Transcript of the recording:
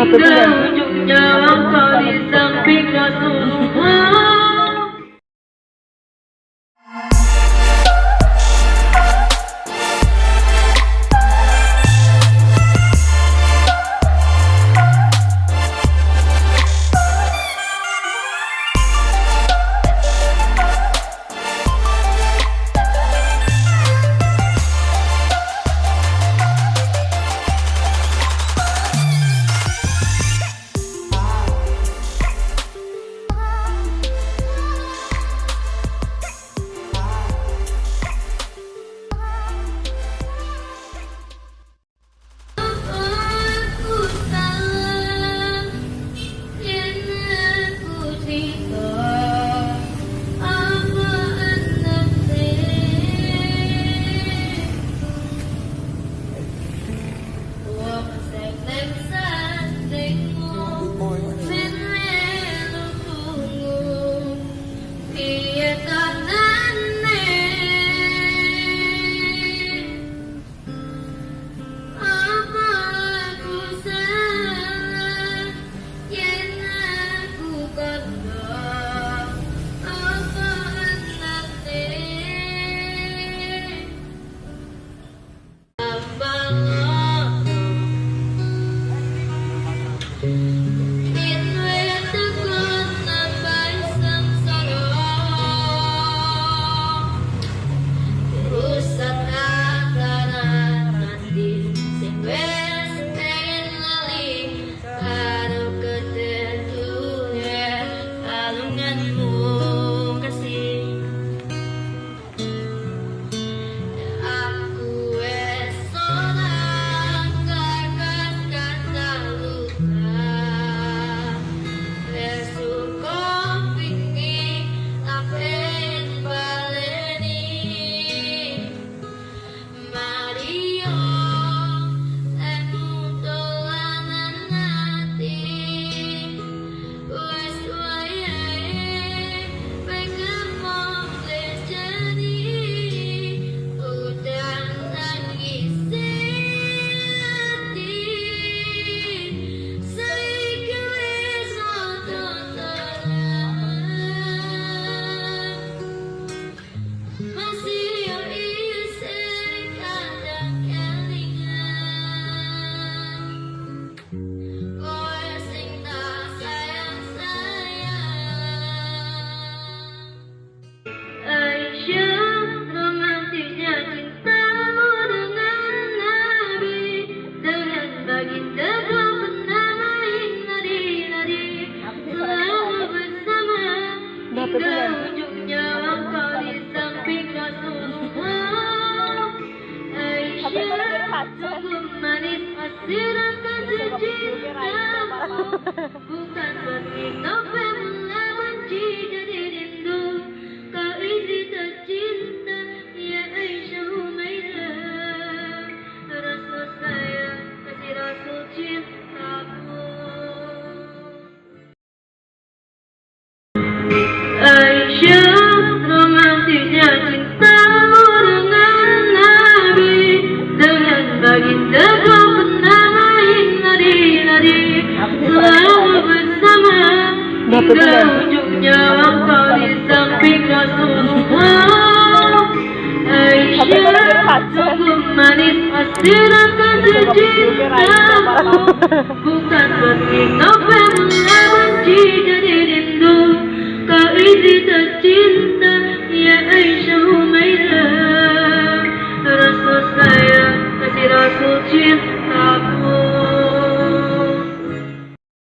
hingga ujung nyawa kau di samping Rasulullah. Hingga ujungnya kau di samping Rasulullah. Aisyah, sungguh manis hasratkan secintamu. Bukan berarti kau pernah benci jadi rindu. Kau isi tercinta, ya Aisyah Humaidah. Rasul sayang, kasih Rasul cintamu. Aisyah, romantisnya cintamu dengan Nabi. Dengan baginda kau pernah main lari-lari. Selalu bersama hingga ujung nyawa kau di samping Rasulullah. Aisyah, sungguh manis hasratkan secintamu. Bukan berarti kau pernah benci jadi rindu. Kau isi tercinta, ya Aisyah Humaidah. Rasul sayang, kasih Rasul cinta.